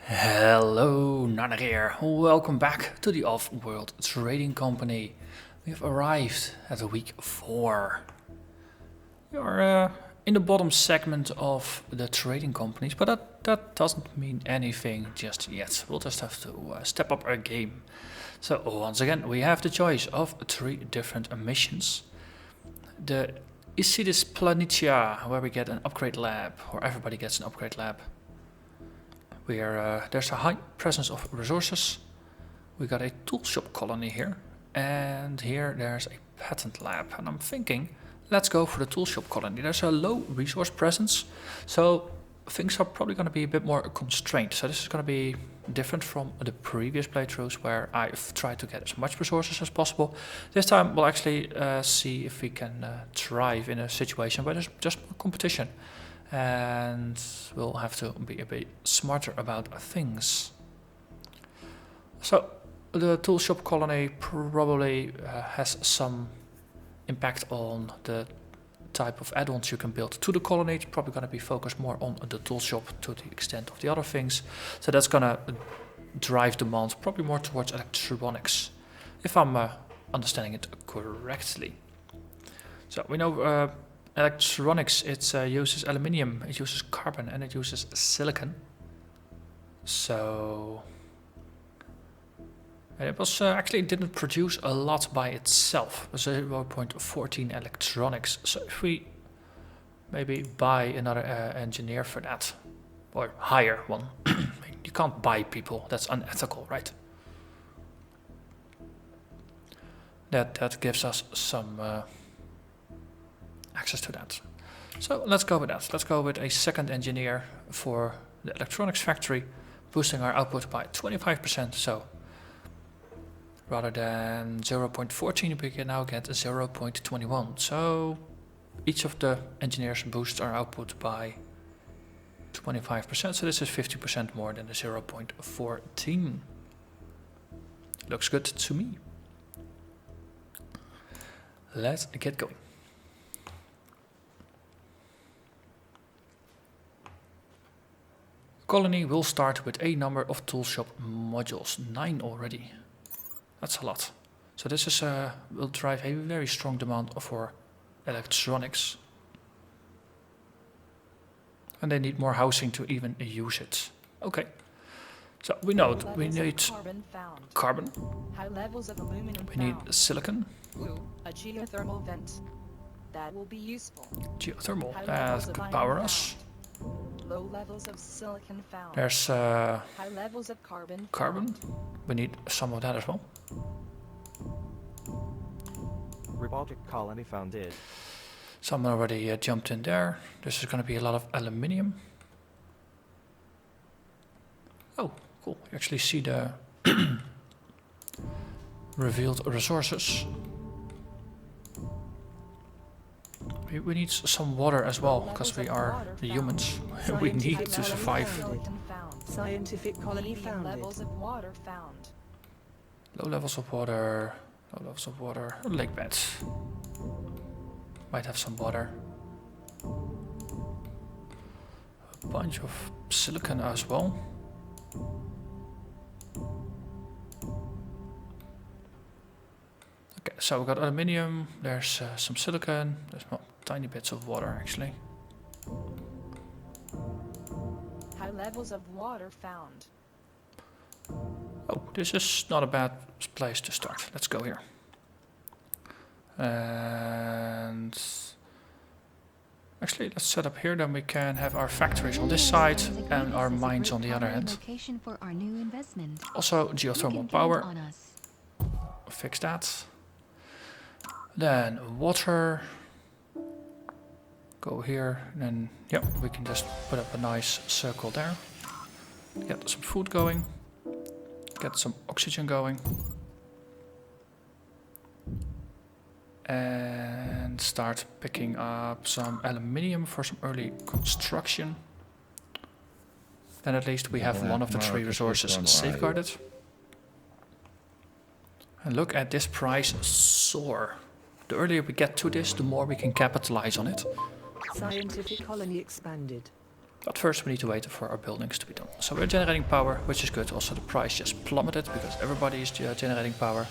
Hello, Narnach here. Welcome back to the Offworld Trading Company. We've arrived at week 4. We are in the bottom segment of the trading companies, but that doesn't mean anything just yet. We'll just have to step up our game. So once again, we have the choice of 3 different missions. The Isidis Planitia, where we get an upgrade lab, or everybody gets an upgrade lab. There's a high presence of resources. We got a tool shop colony here, and here there's a patent lab. And I'm thinking, let's go for the tool shop colony. There's a low resource presence, so things are probably going to be a bit more constrained. So this is going to be different from the previous playthroughs where I've tried to get as much resources as possible. This time we'll actually see if we can thrive in a situation where there's just more competition. And we'll have to be a bit smarter about things. So the tool shop colony probably has some impact on the type of add-ons you can build to the colony. It's probably going to be focused more on the tool shop to the extent of the other things. So that's going to drive demand probably more towards electronics, if I'm understanding it correctly. So we know electronics, it uses aluminium, it uses carbon, and it uses silicon. So it was actually didn't produce a lot by itself. It was 0.14 electronics. So if we maybe buy another engineer for that, or hire one, you can't buy people. That's unethical, right? That gives us some access to that. So let's go with that. Let's go with a second engineer for the electronics factory, boosting our output by 25%. So rather than 0.14, we can now get 0.21. So each of the engineers boosts our output by 25%. So this is 50% more than the 0.14. Looks good to me. Let's get going. Colony will start with a number of toolshop modules, 9 already. That's a lot. So this is will drive a very strong demand for electronics. And they need more housing to even use it. Okay. So we know we need carbon. High levels of aluminum We need silicon. a geothermal vent. That will be useful. Geothermal. That could power us. Low levels of silicon found. There's high levels of carbon. Carbon. We need some of that as well. Robotic colony founded. Someone already jumped in there. This is going to be a lot of aluminium. Oh, cool. You actually see the revealed resources. We need some water as well, because we are the humans. We need to survive. Scientific colony founded. Levels of water found. Low levels of water. Low levels of water. Lake beds. Might have some water. A bunch of silicon as well. Okay, so we got aluminium. There's some silicon. There's tiny bits of water actually. High levels of water found. Oh, this is not a bad place to start. Let's go here. And actually, let's set up here. Then we can have our factories on this side and our mines on the other hand. Also, geothermal power. Fix that. Then water. Go here, and then yeah, we can just put up a nice circle there. Get some food going. Get some oxygen going. And start picking up some aluminium for some early construction. Then at least we have one of the 3 resources safeguarded. And look at this price soar. The earlier we get to this, the more we can capitalize on it. Scientific colony expanded. But first we need to wait for our buildings to be done. So we're generating power, which is good. Also the price just plummeted because everybody is generating power.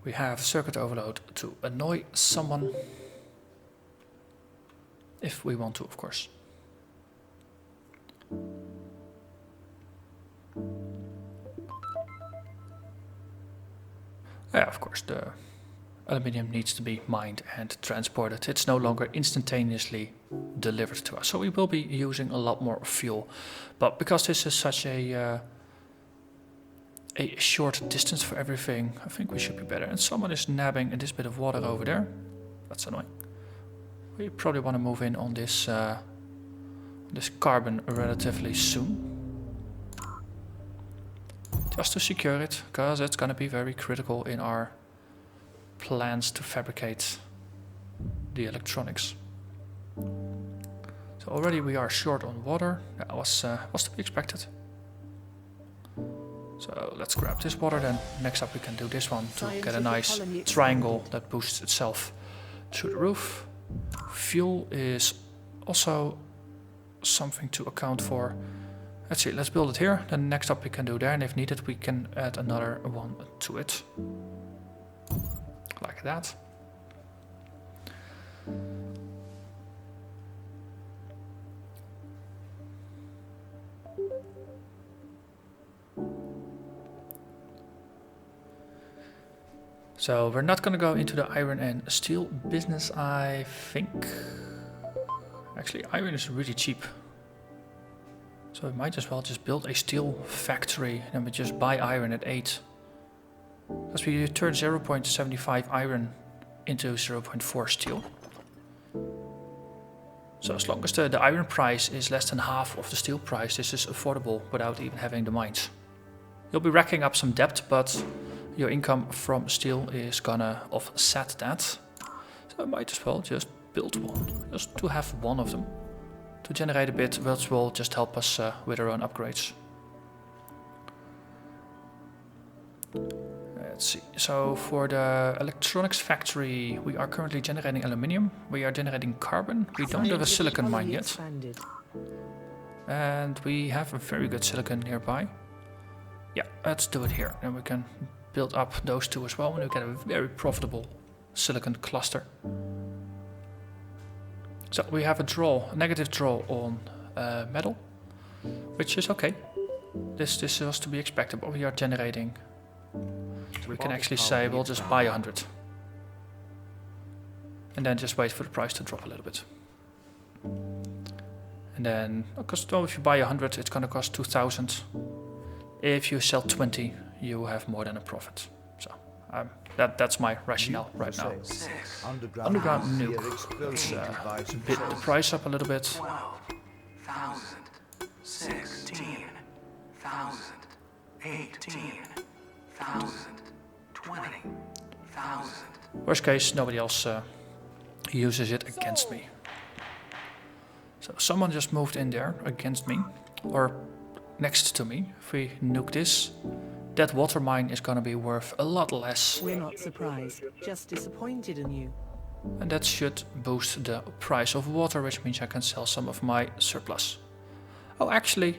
We have circuit overload to annoy someone. If we want to, of course. Yeah, of course, the aluminium needs to be mined and transported. It's no longer instantaneously delivered to us. So we will be using a lot more fuel. But because this is such a short distance for everything, I think we should be better. And someone is nabbing this bit of water over there. That's annoying. We probably want to move in on this carbon relatively soon. Just to secure it, because it's going to be very critical in our plans to fabricate the electronics. So already we are short on water. That was to be expected. So let's grab this water then. Next up we can do this one to get a nice triangle that boosts itself through the roof. Fuel is also something to account for. Let's see, let's build it here. Then next up we can do there, and if needed we can add another one to it. Like that. So we're not going to go into the iron and steel business, I think. Actually, iron is really cheap. So we might as well just build a steel factory and we just buy iron at 8. Because we turn 0.75 iron into 0.4 steel. So as long as the iron price is less than half of the steel price, this is affordable without even having the mines. You'll be racking up some debt, but your income from steel is gonna offset that. So I might as well just build one, just to have one of them. To generate a bit, which will just help us with our own upgrades. Let's see, so for the electronics factory, we are currently generating aluminium, we are generating carbon, we don't have a silicon mine yet. And we have a very good silicon nearby. Yeah, let's do it here, and we can build up those two as well, and we get a very profitable silicon cluster. So we have a negative draw on metal, which is okay. This is to be expected, but we are generating. So we can actually say we'll just buy 100. And then just wait for the price to drop a little bit. And then, because if you buy 100, it's going to cost 2,000. If you sell 20, you have more than a profit. So that's my rationale right now. Underground nuke. Let's bid the price up a little bit. 12,000, 16,000, 18,000, 20,000. Worst case, nobody else uses it against me. So someone just moved in there against me, or next to me. If we nuke this, that water mine is gonna be worth a lot less. We're not surprised, just disappointed in you. And that should boost the price of water, which means I can sell some of my surplus. Oh, actually,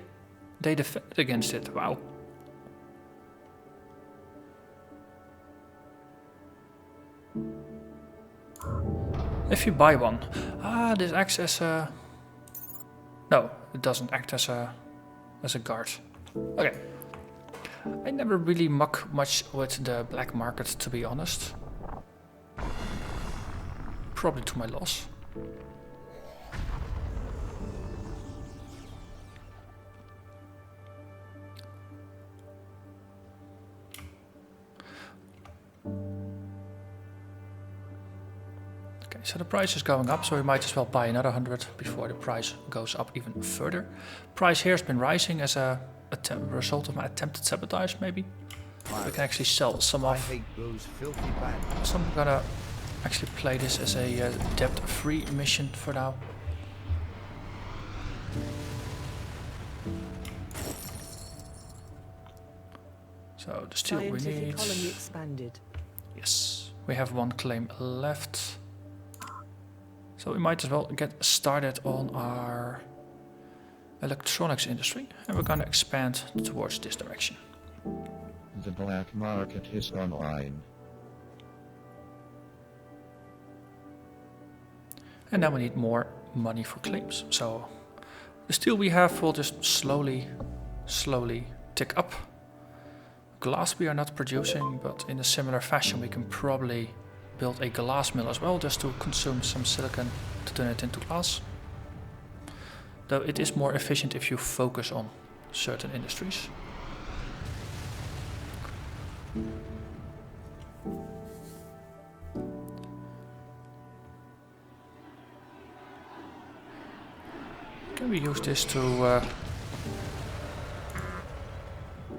they defended against it. Wow. If you buy one, this acts as a. No, it doesn't act as a guard. Okay. I never really muck much with the black market, to be honest. Probably to my loss. Okay, so the price is going up, so we might as well buy another 100 before the price goes up even further. Price here has been rising as a result of my attempted sabotage, maybe. We can actually sell some off. So I'm gonna actually play this as a debt-free mission for now. So the steel we need. Colony expanded. Yes, we have one claim left. So we might as well get started on our electronics industry, and we're gonna expand towards this direction. The black market is online. And now we need more money for claims. So the steel we have will just slowly tick up. Glass we are not producing, but in a similar fashion we can probably build a glass mill as well, just to consume some silicon to turn it into glass. Though it is more efficient if you focus on certain industries. Can we use this to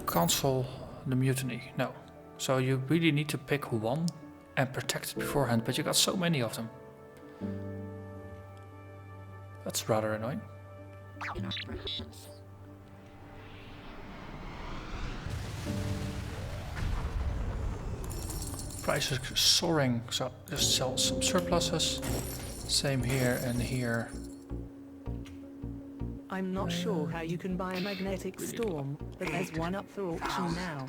cancel the mutiny? No. So you really need to pick one and protect it beforehand, but you got so many of them. That's rather annoying. Prices are soaring, so just sell some surpluses. Same here and here. I'm not sure how you can buy a magnetic storm, but there's one up for auction now.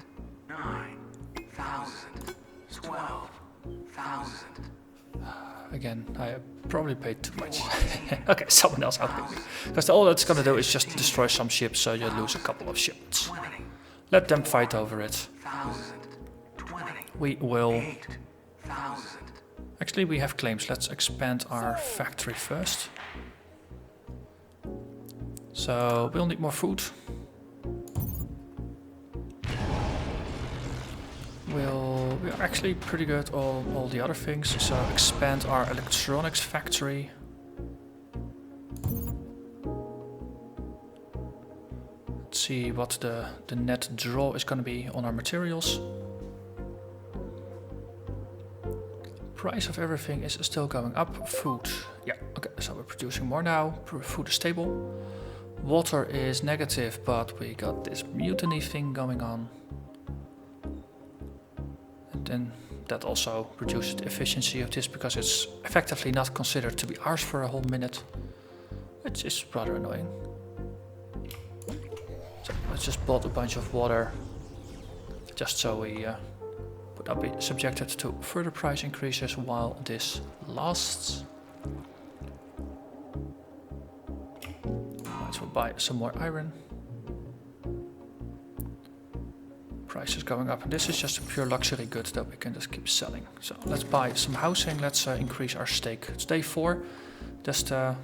9,000. 12,000. Again, I probably paid too much. Okay, someone else helping me. Because all that's gonna do is just destroy some ships, so you lose a couple of ships. 20. Let them fight over it. 1,000. 20. We will... 8,000. Actually, we have claims. Let's expand our factory first. So, we'll need more food. We're actually pretty good on all the other things. So, expand our electronics factory. Let's see what the net draw is going to be on our materials. Price of everything is still going up. Food, yeah, okay, so we're producing more now. Food is stable. Water is negative, but we got this mutiny thing going on. And then that also reduces the efficiency of this because it's effectively not considered to be ours for a whole minute, which is rather annoying. So let's just bought a bunch of water just so we would not be subjected to further price increases while this lasts. Might as well buy some more iron. Price is going up, and this is just a pure luxury good that we can just keep selling. So let's buy some housing. Let's increase our stake. It's day 4. Just so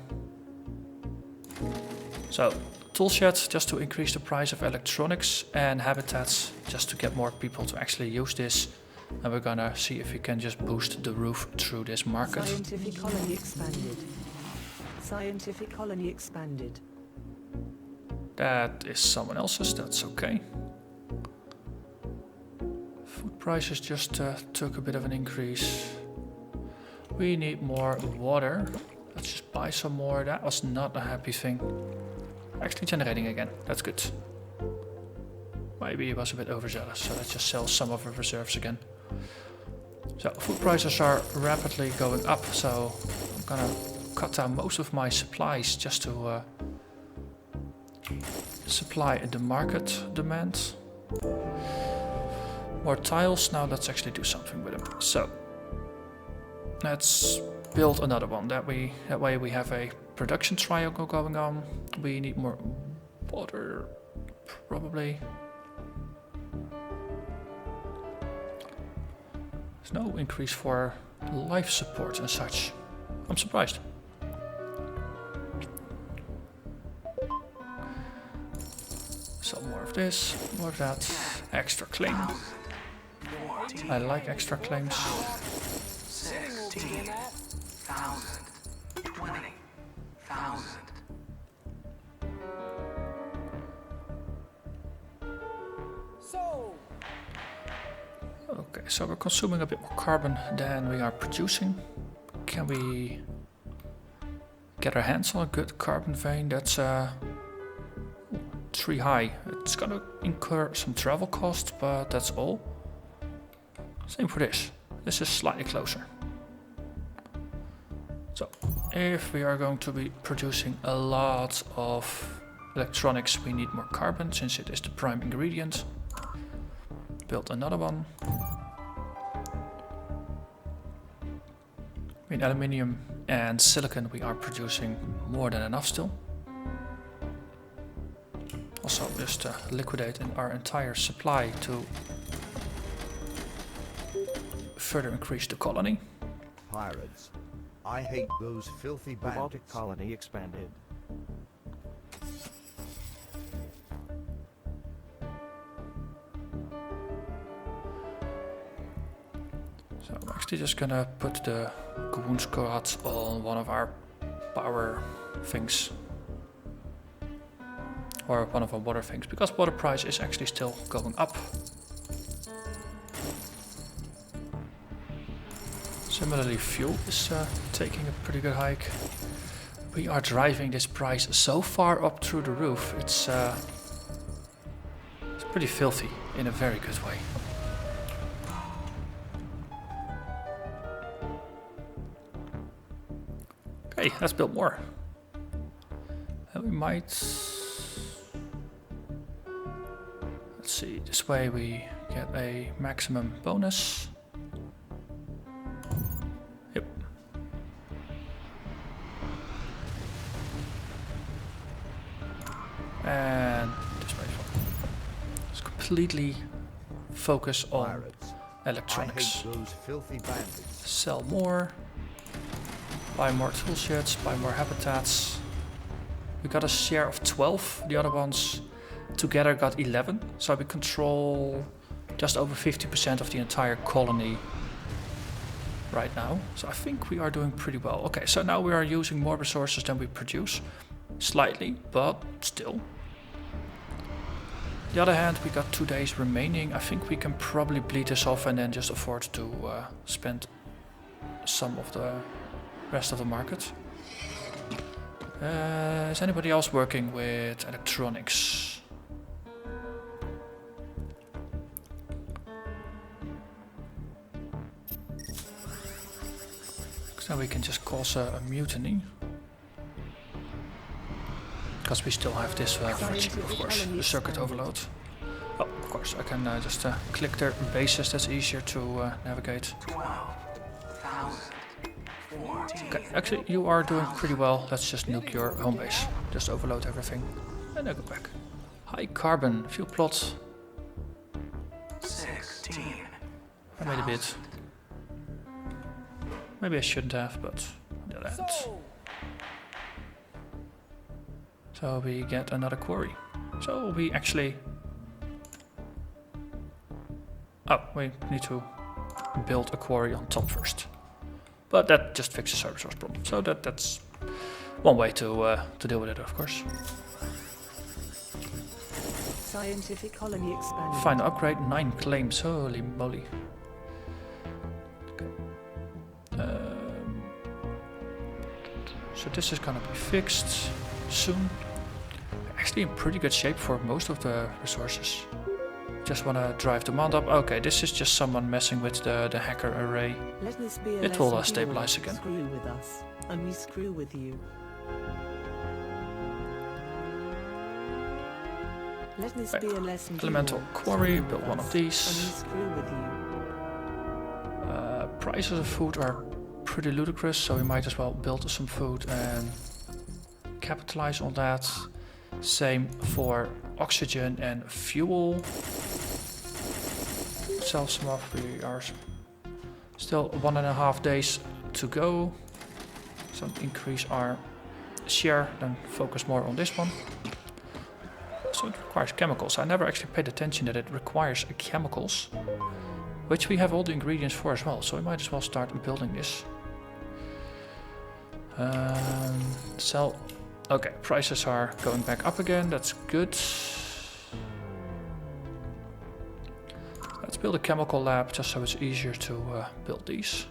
tool shed just to increase the price of electronics, and habitats just to get more people to actually use this. And we're gonna see if we can just boost the roof through this market. Scientific colony expanded. Scientific colony expanded. That is someone else's, that's okay. Food prices just took a bit of an increase. We need more water. Let's just buy some more. That was not a happy thing. Actually generating again, that's good. Maybe it was a bit overzealous, so let's just sell some of our reserves again. So food prices are rapidly going up, so I'm gonna cut down most of my supplies just to supply the market demand. More tiles, now let's actually do something with them. So let's build another one. That way we have a production triangle going on. We need more water, probably. There's no increase for life support and such. I'm surprised. So more of this, more of that. Extra claim. I like extra claims. 16,000. 20,000. Okay, so we're consuming a bit more carbon than we are producing. Can we get our hands on a good carbon vein? That's 3 high. It's gonna incur some travel cost, but that's all. Same for this. This is slightly closer. So if we are going to be producing a lot of electronics, we need more carbon since it is the prime ingredient. Build another one. In aluminium and silicon we are producing more than enough still. Also just liquidate our entire supply to further increase the colony. Pirates. I hate those filthy Robotic bandits. colony expanded. So I'm actually just gonna put the Goon Squad on one of our power things. Or one of our water things, because water price is actually still going up. Similarly, fuel is taking a pretty good hike. We are driving this price so far up through the roof, it's pretty filthy in a very good way. Okay, let's build more. And we might... Let's see, this way we get a maximum bonus. Yep. And this way as well. Let's completely focus on Pirates. electronics. I hate those filthy bandits. Sell more. Buy more tool sheds, buy more habitats. We got a share of 12, the other ones together got 11. So we control just over 50% of the entire colony right now. So I think we are doing pretty well. Okay, so now we are using more resources than we produce. Slightly, but still. On the other hand, we got 2 days remaining. I think we can probably bleed this off and then just afford to spend some of the rest of the market. Is anybody else working with electronics? So we can just cause a mutiny. Because we still have this cheap, of course, the circuit overload. Oh, of course, I can just click their bases, that's easier to navigate. 12,000. 14. Okay, actually you are doing pretty well. Let's just nuke your home base. Just overload everything. And then go back. High carbon, fuel plot. 16. I made a bit. Maybe I shouldn't have, but on the other hand. So we get another quarry. So we actually... Oh, we need to build a quarry on top first. But that just fixes our resource problem. So that's one way to deal with it, of course. Scientific colony expanded. Final upgrade, 9 claims. Holy moly. Okay. So this is gonna be fixed soon. We're actually in pretty good shape for most of the resources. Just wanna drive demand up. Okay, this is just someone messing with the hacker array. Let this be a It will lesson to stabilize all. again. Screw with us, and we screw with you. Let this Okay. be a lesson to Elemental all. quarry, Screw build with one of us, these. And we screw with you. Prices of food are pretty ludicrous, so we might as well build some food and capitalize on that. Same for oxygen and fuel. Sell some off. We are still 1.5 days to go. So increase our share, then focus more on this one. So it requires chemicals. I never actually paid attention that it requires chemicals, which we have all the ingredients for as well. So we might as well start building this. Sell. Okay, prices are going back up again. That's good. Let's build a chemical lab just so it's easier to build these.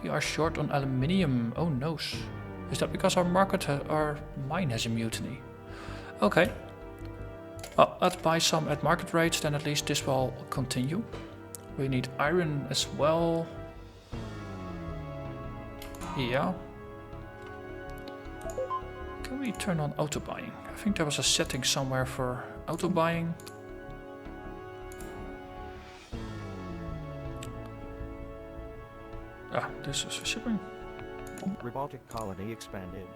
We are short on aluminium. Oh no. Is that because our our mine has a mutiny? Okay. Well, let's buy some at market rates, then at least this will continue. We need iron as well. Yeah. Can we turn on auto buying? I think there was a setting somewhere for auto buying. Ah, this is for shipping. Robotic colony expanded.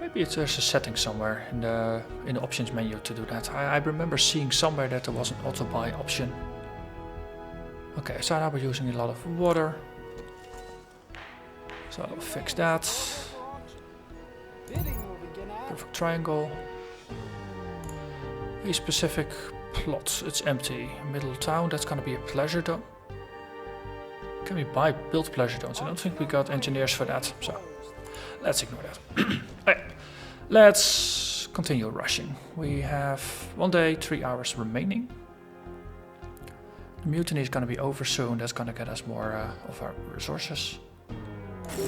Maybe there's a setting somewhere in the options menu to do that. I remember seeing somewhere that there was an auto buy option. Okay, so now we're using a lot of water. So I'll fix that. Perfect triangle. A specific plot, it's empty. Middle town, that's gonna be a pleasure dome. Can we build pleasure domes? I don't think we got engineers for that, so let's ignore that. Okay, let's continue rushing. We have 1 day, 3 hours remaining. The mutiny is gonna be over soon, that's gonna get us more of our resources. We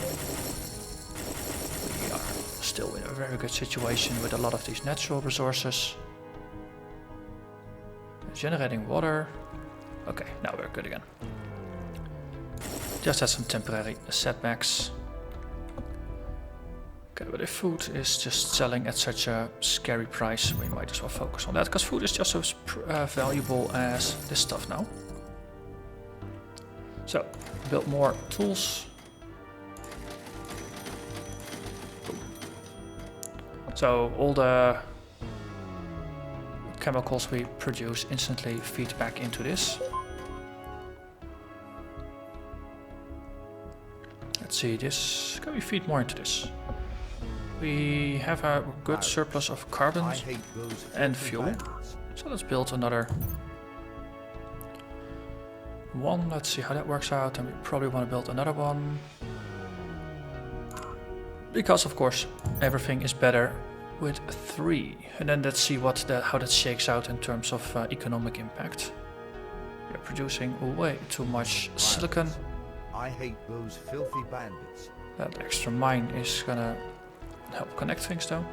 are still in a very good situation with a lot of these natural resources. Generating water. Okay, now we're good again. Just had some temporary setbacks. Okay, but if food is just selling at such a scary price, we might as well focus on that, because food is just as valuable as this stuff now. So, build more tools. So, all the chemicals we produce instantly feed back into this. Let's see, this, can we feed more into this? We have a good surplus of carbon I hate those and filthy fuel. bandits. So let's build another one. Let's see how that works out, and we probably want to build another one. Because of course everything is better with 3. And then let's see how that shakes out in terms of economic impact. We're producing way too much silicon. I hate those filthy bandits. That extra mine is gonna help connect things though.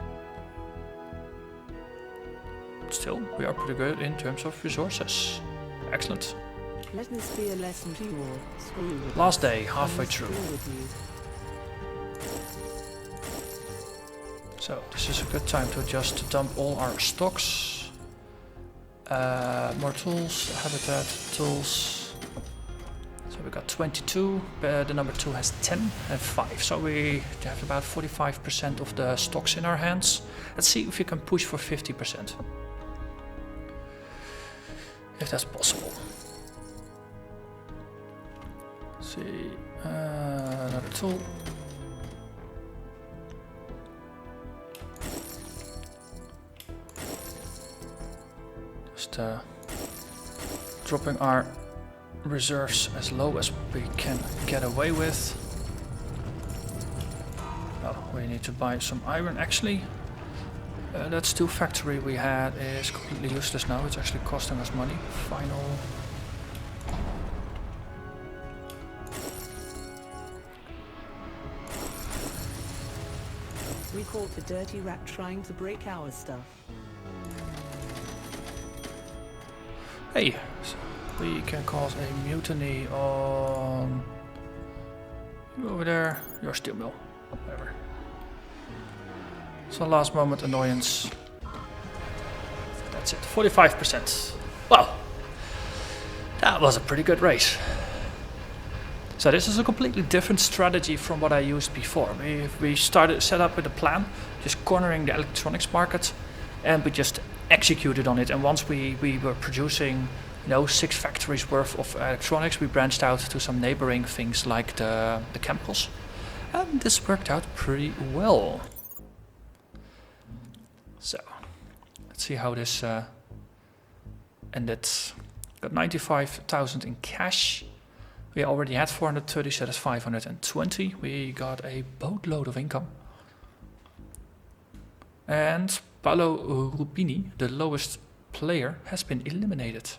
Still, we are pretty good in terms of resources. Excellent. Let this be a lesson to you all. Screw with Last us. day, halfway And through. screw with you. So this is a good time to just dump all our stocks. More tools, habitat, tools. So we got 22, the number 2 has 10 and 5. So we have about 45% of the stocks in our hands. Let's see if we can push for 50%. If that's possible. Let's see, another tool. Just dropping our reserves as low as we can get away with. Oh, we need to buy some iron actually. That steel factory we had is completely useless now. It's actually costing us money. Final. We caught a dirty rat trying to break our stuff. Hey, so we can cause a mutiny on you over there. Your steel mill, whatever. So last moment annoyance. That's it, 45%. Wow, that was a pretty good race. So this is a completely different strategy from what I used before. We set up with a plan, just cornering the electronics market, and we just executed on it. And once we were producing, 6 factories worth of electronics, we branched out to some neighboring things like the chemicals, and this worked out pretty well. So let's see how this ended. Got 95,000 in cash. We already had 430, so that's 520. We got a boatload of income. And Paolo Rubini, the lowest player, has been eliminated.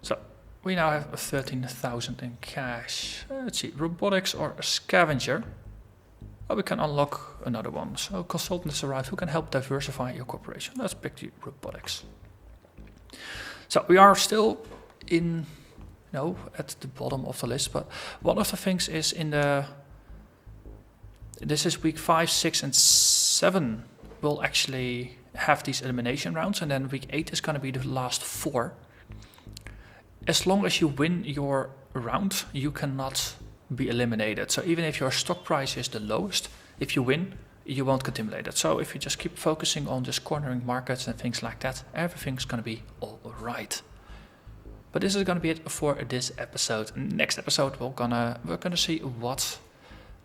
So we now have 13,000 in cash. Let's see, robotics or a scavenger. Oh, we can unlock another one. So consultant has arrived who can help diversify your corporation. Let's pick the robotics. So we are still in, at the bottom of the list, but one of the things is this is week 5, 6, and 7 will actually have these elimination rounds, and then week 8 is going to be the last 4. As long as you win your round, you cannot be eliminated. So even if your stock price is the lowest, if you win, you won't get eliminated. So if you just keep focusing on just cornering markets and things like that, everything's going to be all right. But this is going to be it for this episode. Next episode, we're gonna see what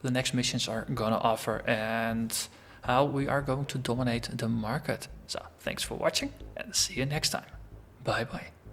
the next missions are gonna offer and how we are going to dominate the market. So thanks for watching and see you next time. Bye bye.